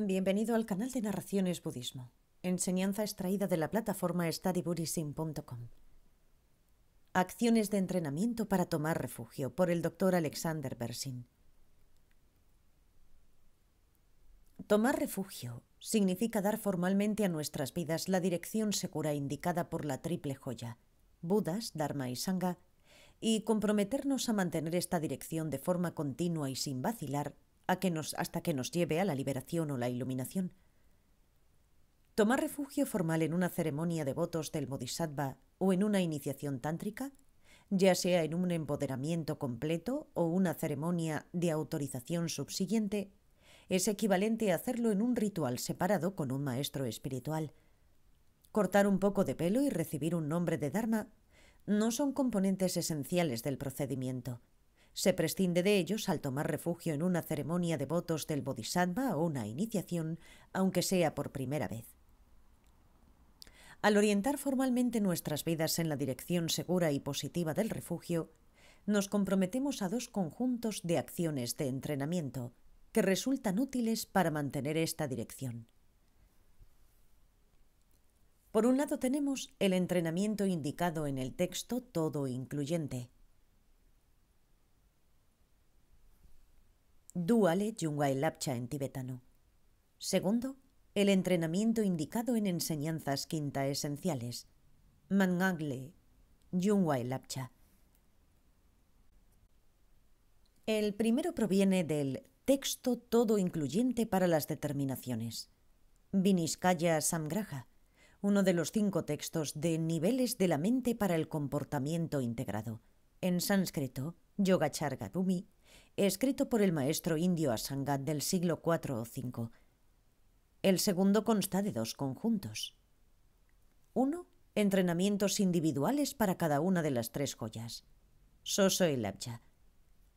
Bienvenido al canal de Narraciones Budismo. Enseñanza extraída de la plataforma studybuddhism.com. Acciones de entrenamiento para tomar refugio, por el Dr. Alexander Berzin. Tomar refugio significa dar formalmente a nuestras vidas la dirección segura indicada por la triple joya, Budas, Dharma y Sangha, y comprometernos a mantener esta dirección de forma continua y sin vacilar hasta que nos lleve a la liberación o la iluminación. Tomar refugio formal en una ceremonia de votos del Bodhisattva o en una iniciación tántrica, ya sea en un empoderamiento completo o una ceremonia de autorización subsiguiente, es equivalente a hacerlo en un ritual separado con un maestro espiritual. Cortar un poco de pelo y recibir un nombre de Dharma no son componentes esenciales del procedimiento. Se prescinde de ellos al tomar refugio en una ceremonia de votos del Bodhisattva o una iniciación, aunque sea por primera vez. Al orientar formalmente nuestras vidas en la dirección segura y positiva del refugio, nos comprometemos a dos conjuntos de acciones de entrenamiento que resultan útiles para mantener esta dirección. Por un lado tenemos el entrenamiento indicado en el texto todo incluyente. Duale Jungwai Lapcha en tibetano. Segundo, el entrenamiento indicado en enseñanzas quinta esenciales. Mangagle Jungwai Lapcha. El primero proviene del texto todo incluyente para las determinaciones, Viniskaya Samgraha, uno de los 5 textos de niveles de la mente para el comportamiento integrado, en sánscrito, Yogacharya Bhumi, escrito por el maestro indio Asanga del siglo IV o V. El segundo consta de 2 conjuntos. 1. Entrenamientos individuales para cada una de las 3 joyas, Soso y Labja.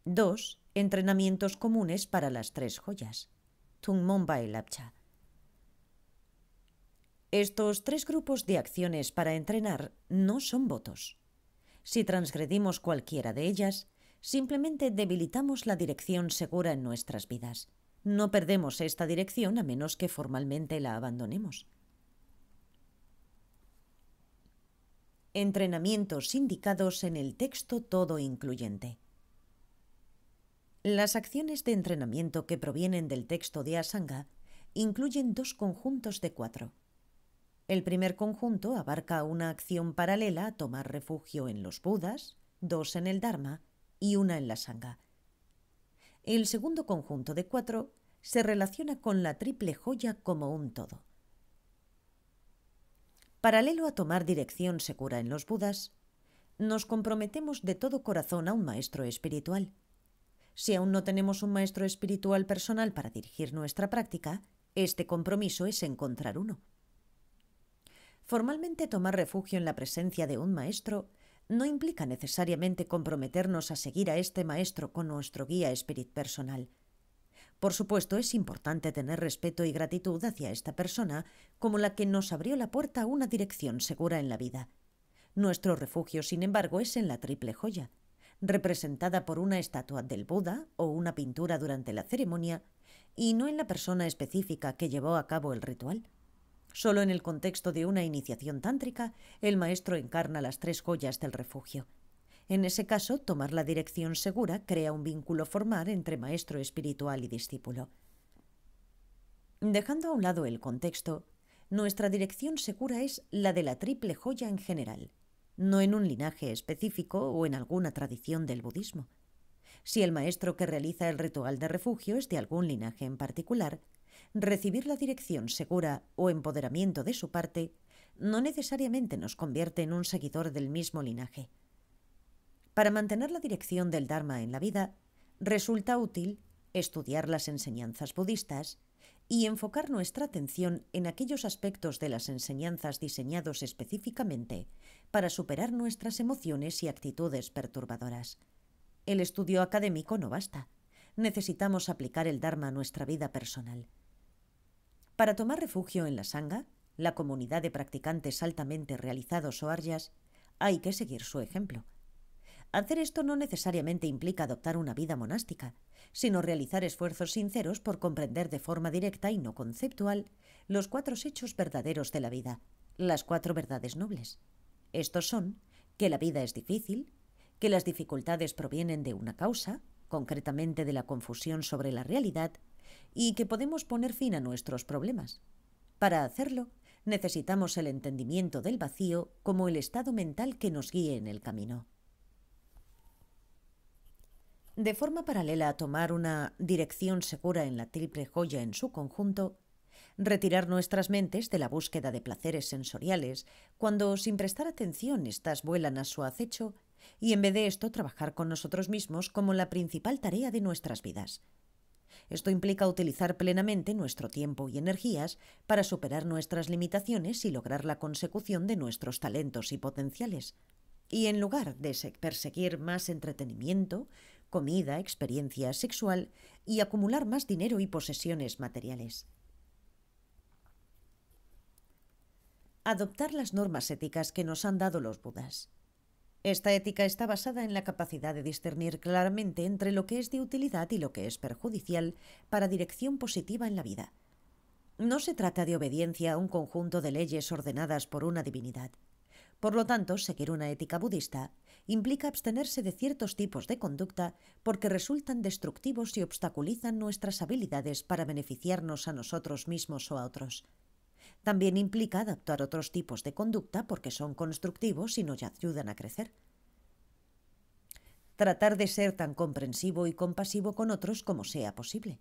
2. Entrenamientos comunes para las 3 joyas, Tungmompa y Labja. Estos 3 grupos de acciones para entrenar no son votos. Si transgredimos cualquiera de ellas, simplemente debilitamos la dirección segura en nuestras vidas. No perdemos esta dirección a menos que formalmente la abandonemos. Entrenamientos indicados en el texto todo incluyente. Las acciones de entrenamiento que provienen del texto de Asanga incluyen 2 conjuntos de 4. El primer conjunto abarca una acción paralela a tomar refugio en los Budas, 2 en el Dharma y 1 en la Sangha. El segundo conjunto de 4 se relaciona con la triple joya como un todo. Paralelo a tomar dirección segura en los Budas, nos comprometemos de todo corazón a un maestro espiritual. Si aún no tenemos un maestro espiritual personal para dirigir nuestra práctica, este compromiso es encontrar uno. Formalmente tomar refugio en la presencia de un maestro no implica necesariamente comprometernos a seguir a este maestro con nuestro guía espíritu personal. Por supuesto, es importante tener respeto y gratitud hacia esta persona como la que nos abrió la puerta a una dirección segura en la vida. Nuestro refugio, sin embargo, es en la triple joya, representada por una estatua del Buda o una pintura durante la ceremonia, y no en la persona específica que llevó a cabo el ritual. Solo en el contexto de una iniciación tántrica, el maestro encarna las 3 joyas del refugio. En ese caso, tomar la dirección segura crea un vínculo formal entre maestro espiritual y discípulo. Dejando a un lado el contexto, nuestra dirección segura es la de la triple joya en general, no en un linaje específico o en alguna tradición del budismo. Si el maestro que realiza el ritual de refugio es de algún linaje en particular, recibir la dirección segura o empoderamiento de su parte no necesariamente nos convierte en un seguidor del mismo linaje. Para mantener la dirección del Dharma en la vida, resulta útil estudiar las enseñanzas budistas y enfocar nuestra atención en aquellos aspectos de las enseñanzas diseñados específicamente para superar nuestras emociones y actitudes perturbadoras. El estudio académico no basta. Necesitamos aplicar el Dharma a nuestra vida personal. Para tomar refugio en la Sangha, la comunidad de practicantes altamente realizados o aryas, hay que seguir su ejemplo. Hacer esto no necesariamente implica adoptar una vida monástica, sino realizar esfuerzos sinceros por comprender de forma directa y no conceptual los 4 hechos verdaderos de la vida, las 4 verdades nobles. Estos son que la vida es difícil, que las dificultades provienen de una causa, concretamente de la confusión sobre la realidad, y que podemos poner fin a nuestros problemas. Para hacerlo, necesitamos el entendimiento del vacío como el estado mental que nos guíe en el camino. De forma paralela a tomar una dirección segura en la triple joya en su conjunto, retirar nuestras mentes de la búsqueda de placeres sensoriales cuando, sin prestar atención, éstas vuelan a su acecho, y en vez de esto trabajar con nosotros mismos como la principal tarea de nuestras vidas. Esto implica utilizar plenamente nuestro tiempo y energías para superar nuestras limitaciones y lograr la consecución de nuestros talentos y potenciales. Y en lugar de perseguir más entretenimiento, comida, experiencia sexual y acumular más dinero y posesiones materiales. Adoptar las normas éticas que nos han dado los Budas. Esta ética está basada en la capacidad de discernir claramente entre lo que es de utilidad y lo que es perjudicial para dirección positiva en la vida. No se trata de obediencia a un conjunto de leyes ordenadas por una divinidad. Por lo tanto, seguir una ética budista implica abstenerse de ciertos tipos de conducta porque resultan destructivos y obstaculizan nuestras habilidades para beneficiarnos a nosotros mismos o a otros. También implica adaptar otros tipos de conducta porque son constructivos y nos ayudan a crecer. Tratar de ser tan comprensivo y compasivo con otros como sea posible.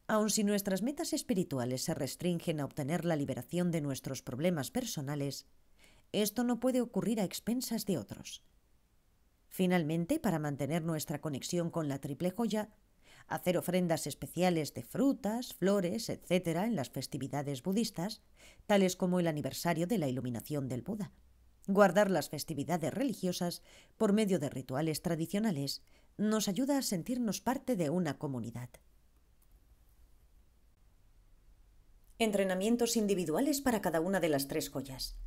Aun si nuestras metas espirituales se restringen a obtener la liberación de nuestros problemas personales, esto no puede ocurrir a expensas de otros. Finalmente, para mantener nuestra conexión con la triple joya, hacer ofrendas especiales de frutas, flores, etc. en las festividades budistas, tales como el aniversario de la iluminación del Buda. Guardar las festividades religiosas por medio de rituales tradicionales nos ayuda a sentirnos parte de una comunidad. Entrenamientos individuales para cada una de las 3 joyas.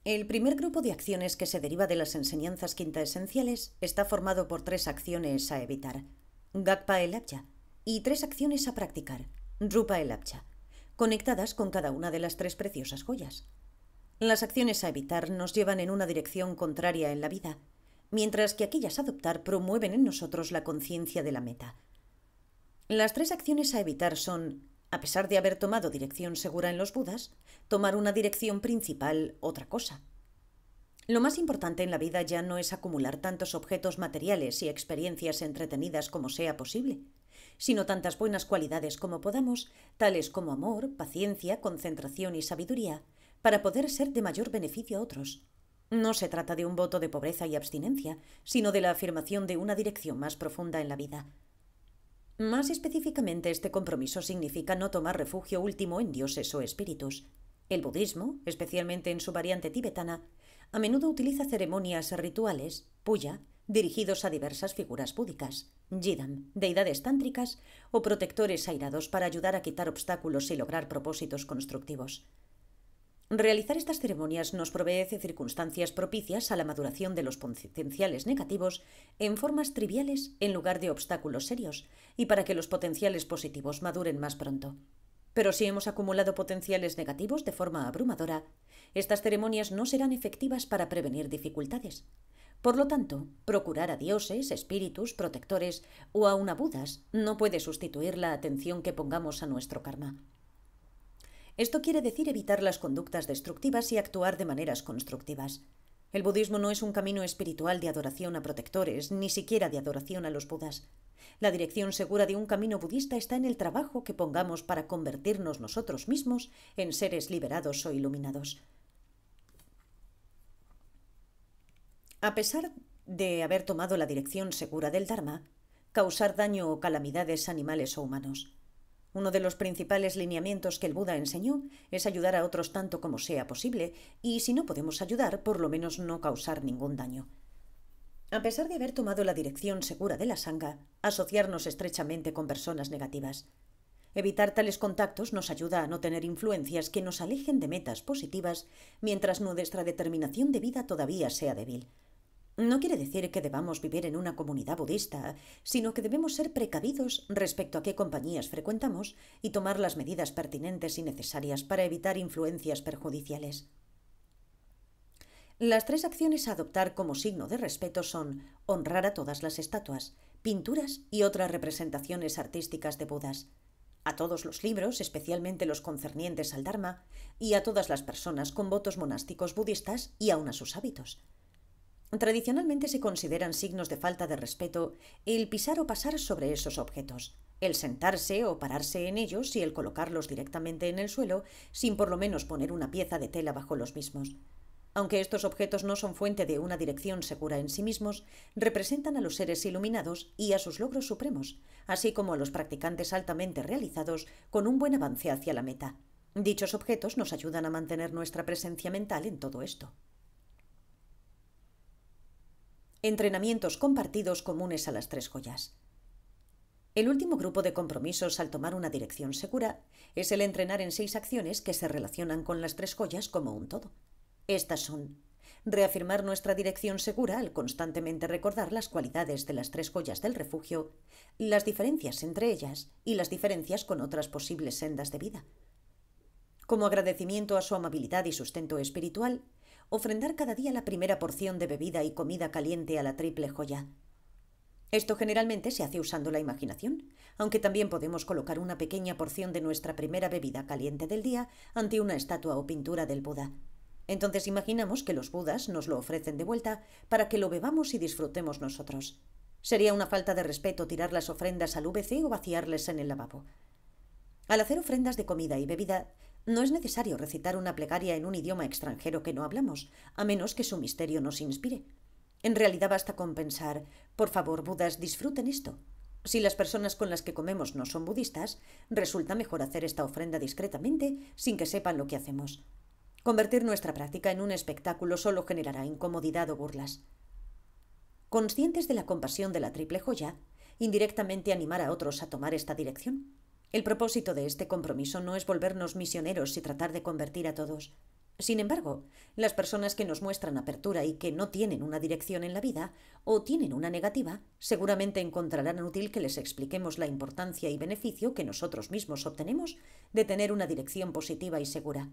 El primer grupo de acciones que se deriva de las enseñanzas quintaesenciales está formado por 3 acciones a evitar, Gakpa el Abja, y 3 acciones a practicar, Rupa el Abja, conectadas con cada una de las 3 preciosas joyas. Las acciones a evitar nos llevan en una dirección contraria en la vida, mientras que aquellas a adoptar promueven en nosotros la conciencia de la meta. Las 3 acciones a evitar son, a pesar de haber tomado dirección segura en los Budas, tomar una dirección principal otra cosa. Lo más importante en la vida ya no es acumular tantos objetos materiales y experiencias entretenidas como sea posible, sino tantas buenas cualidades como podamos, tales como amor, paciencia, concentración y sabiduría, para poder ser de mayor beneficio a otros. No se trata de un voto de pobreza y abstinencia, sino de la afirmación de una dirección más profunda en la vida. Más específicamente, este compromiso significa no tomar refugio último en dioses o espíritus. El budismo, especialmente en su variante tibetana, a menudo utiliza ceremonias rituales, puya, dirigidos a diversas figuras búdicas, yidam, deidades tántricas o protectores airados para ayudar a quitar obstáculos y lograr propósitos constructivos. Realizar estas ceremonias nos provee de circunstancias propicias a la maduración de los potenciales negativos en formas triviales en lugar de obstáculos serios y para que los potenciales positivos maduren más pronto. Pero si hemos acumulado potenciales negativos de forma abrumadora, estas ceremonias no serán efectivas para prevenir dificultades. Por lo tanto, procurar a dioses, espíritus, protectores o aun a budas no puede sustituir la atención que pongamos a nuestro karma. Esto quiere decir evitar las conductas destructivas y actuar de maneras constructivas. El budismo no es un camino espiritual de adoración a protectores, ni siquiera de adoración a los budas. La dirección segura de un camino budista está en el trabajo que pongamos para convertirnos nosotros mismos en seres liberados o iluminados. A pesar de haber tomado la dirección segura del Dharma, causar daño o calamidades a animales o humanos. Uno de los principales lineamientos que el Buda enseñó es ayudar a otros tanto como sea posible, y si no podemos ayudar, por lo menos no causar ningún daño. A pesar de haber tomado la dirección segura de la sangha, asociarnos estrechamente con personas negativas. Evitar tales contactos nos ayuda a no tener influencias que nos alejen de metas positivas mientras nuestra determinación de vida todavía sea débil. No quiere decir que debamos vivir en una comunidad budista, sino que debemos ser precavidos respecto a qué compañías frecuentamos y tomar las medidas pertinentes y necesarias para evitar influencias perjudiciales. Las 3 acciones a adoptar como signo de respeto son honrar a todas las estatuas, pinturas y otras representaciones artísticas de Budas, a todos los libros, especialmente los concernientes al Dharma, y a todas las personas con votos monásticos budistas y aun a sus hábitos. Tradicionalmente se consideran signos de falta de respeto el pisar o pasar sobre esos objetos, el sentarse o pararse en ellos y el colocarlos directamente en el suelo sin por lo menos poner una pieza de tela bajo los mismos. Aunque estos objetos no son fuente de una dirección segura en sí mismos, representan a los seres iluminados y a sus logros supremos, así como a los practicantes altamente realizados con un buen avance hacia la meta. Dichos objetos nos ayudan a mantener nuestra presencia mental en todo esto. Entrenamientos compartidos comunes a las 3 joyas. El último grupo de compromisos al tomar una dirección segura es el entrenar en 6 acciones que se relacionan con las 3 joyas como un todo. Estas son: reafirmar nuestra dirección segura al constantemente recordar las cualidades de las 3 joyas del refugio, las diferencias entre ellas y las diferencias con otras posibles sendas de vida. Como agradecimiento a su amabilidad y sustento espiritual, ofrendar cada día la primera porción de bebida y comida caliente a la 3 joya. Esto generalmente se hace usando la imaginación, aunque también podemos colocar una pequeña porción de nuestra primera bebida caliente del día ante una estatua o pintura del Buda. Entonces imaginamos que los Budas nos lo ofrecen de vuelta para que lo bebamos y disfrutemos nosotros. Sería una falta de respeto tirar las ofrendas al WC o vaciarles en el lavabo. Al hacer ofrendas de comida y bebida, no es necesario recitar una plegaria en un idioma extranjero que no hablamos, a menos que su misterio nos inspire. En realidad basta con pensar: por favor, Budas, disfruten esto. Si las personas con las que comemos no son budistas, resulta mejor hacer esta ofrenda discretamente, sin que sepan lo que hacemos. Convertir nuestra práctica en un espectáculo solo generará incomodidad o burlas. Conscientes de la compasión de la 3 joya, indirectamente animar a otros a tomar esta dirección. El propósito de este compromiso no es volvernos misioneros y tratar de convertir a todos. Sin embargo, las personas que nos muestran apertura y que no tienen una dirección en la vida, o tienen una negativa, seguramente encontrarán útil que les expliquemos la importancia y beneficio que nosotros mismos obtenemos de tener una dirección positiva y segura.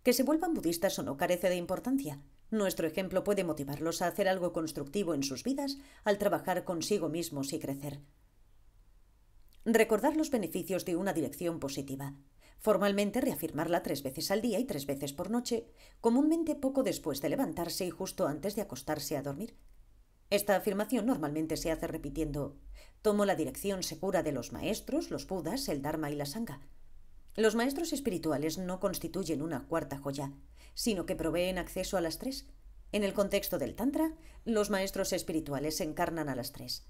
Que se vuelvan budistas o no carece de importancia. Nuestro ejemplo puede motivarlos a hacer algo constructivo en sus vidas al trabajar consigo mismos y crecer. Recordar los beneficios de una dirección positiva. Formalmente reafirmarla 3 veces al día y 3 veces por noche, comúnmente poco después de levantarse y justo antes de acostarse a dormir. Esta afirmación normalmente se hace repitiendo: tomo la dirección segura de los maestros, los Budas, el Dharma y la Sangha. Los maestros espirituales no constituyen una 4 joya, sino que proveen acceso a las 3. En el contexto del Tantra, los maestros espirituales encarnan a las 3.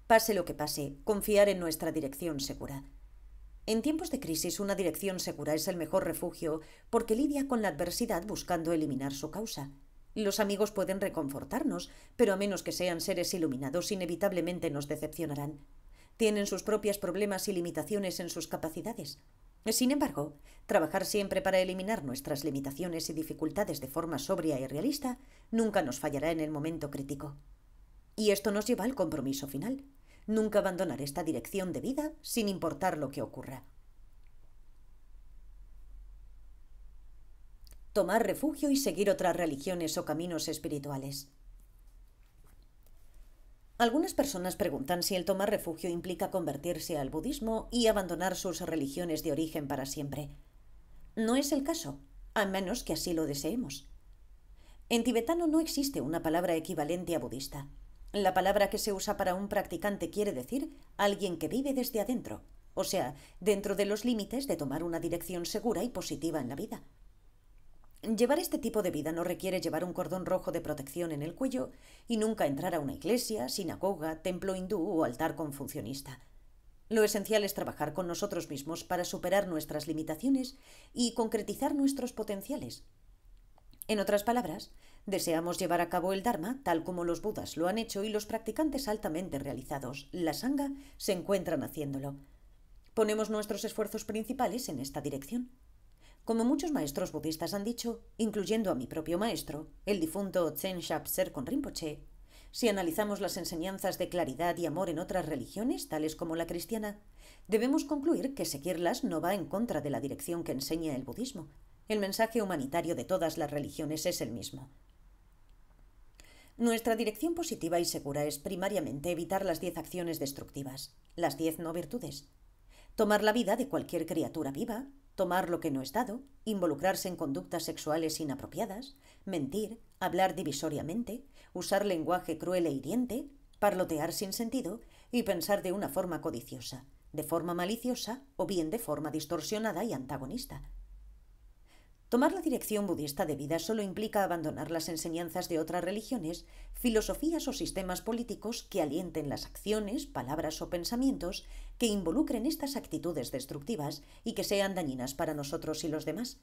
Pase lo que pase, confiar en nuestra dirección segura. En tiempos de crisis, una dirección segura es el mejor refugio porque lidia con la adversidad buscando eliminar su causa. Los amigos pueden reconfortarnos, pero a menos que sean seres iluminados, inevitablemente nos decepcionarán. Tienen sus propios problemas y limitaciones en sus capacidades. Sin embargo, trabajar siempre para eliminar nuestras limitaciones y dificultades de forma sobria y realista nunca nos fallará en el momento crítico. Y esto nos lleva al compromiso final: nunca abandonar esta dirección de vida sin importar lo que ocurra. Tomar refugio y seguir otras religiones o caminos espirituales. Algunas personas preguntan si el tomar refugio implica convertirse al budismo y abandonar sus religiones de origen para siempre. No es el caso, a menos que así lo deseemos. En tibetano no existe una palabra equivalente a budista. La palabra que se usa para un practicante quiere decir alguien que vive desde adentro, o sea, dentro de los límites de tomar una dirección segura y positiva en la vida. Llevar este tipo de vida no requiere llevar un cordón rojo de protección en el cuello y nunca entrar a una iglesia, sinagoga, templo hindú o altar confucionista. Lo esencial es trabajar con nosotros mismos para superar nuestras limitaciones y concretizar nuestros potenciales. En otras palabras, deseamos llevar a cabo el Dharma tal como los Budas lo han hecho y los practicantes altamente realizados, la Sangha, se encuentran haciéndolo. Ponemos nuestros esfuerzos principales en esta dirección. Como muchos maestros budistas han dicho, incluyendo a mi propio maestro, el difunto Tsen Shapser Rinpoche, si analizamos las enseñanzas de claridad y amor en otras religiones, tales como la cristiana, debemos concluir que seguirlas no va en contra de la dirección que enseña el budismo. El mensaje humanitario de todas las religiones es el mismo. Nuestra dirección positiva y segura es primariamente evitar las 10 acciones destructivas, las 10 no virtudes. Tomar la vida de cualquier criatura viva, tomar lo que no es dado, involucrarse en conductas sexuales inapropiadas, mentir, hablar divisoriamente, usar lenguaje cruel e hiriente, parlotear sin sentido y pensar de una forma codiciosa, de forma maliciosa o bien de forma distorsionada y antagonista. Tomar la dirección budista de vida solo implica abandonar las enseñanzas de otras religiones, filosofías o sistemas políticos que alienten las acciones, palabras o pensamientos que involucren estas actitudes destructivas y que sean dañinas para nosotros y los demás.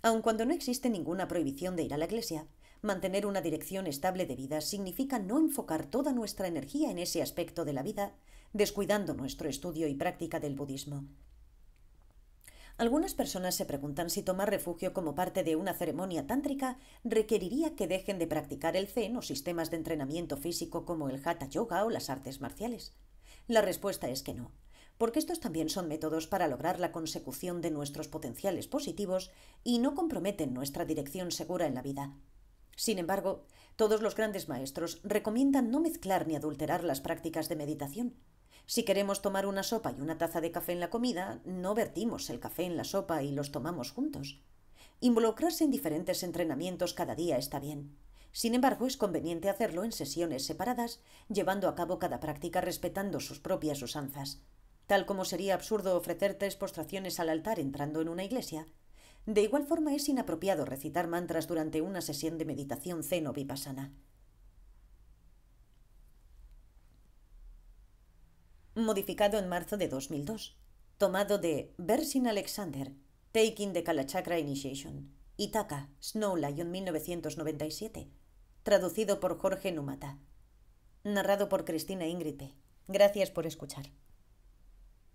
Aun cuando no existe ninguna prohibición de ir a la iglesia, mantener una dirección estable de vida significa no enfocar toda nuestra energía en ese aspecto de la vida, descuidando nuestro estudio y práctica del budismo. Algunas personas se preguntan si tomar refugio como parte de una ceremonia tántrica requeriría que dejen de practicar el Zen o sistemas de entrenamiento físico como el Hatha Yoga o las artes marciales. La respuesta es que no, porque estos también son métodos para lograr la consecución de nuestros potenciales positivos y no comprometen nuestra dirección segura en la vida. Sin embargo, todos los grandes maestros recomiendan no mezclar ni adulterar las prácticas de meditación. Si queremos tomar una sopa y una taza de café en la comida, no vertimos el café en la sopa y los tomamos juntos. Involucrarse en diferentes entrenamientos cada día está bien. Sin embargo, es conveniente hacerlo en sesiones separadas, llevando a cabo cada práctica respetando sus propias usanzas. Tal como sería absurdo ofrecer 3 postraciones al altar entrando en una iglesia, de igual forma es inapropiado recitar mantras durante una sesión de meditación zen o vipassana. Modificado en marzo de 2002. Tomado de Bersin Alexander, Taking the Kalachakra Initiation, Ithaca, Snow Lion 1997. Traducido por Jorge Numata. Narrado por Cristina Ingrid P. Gracias por escuchar.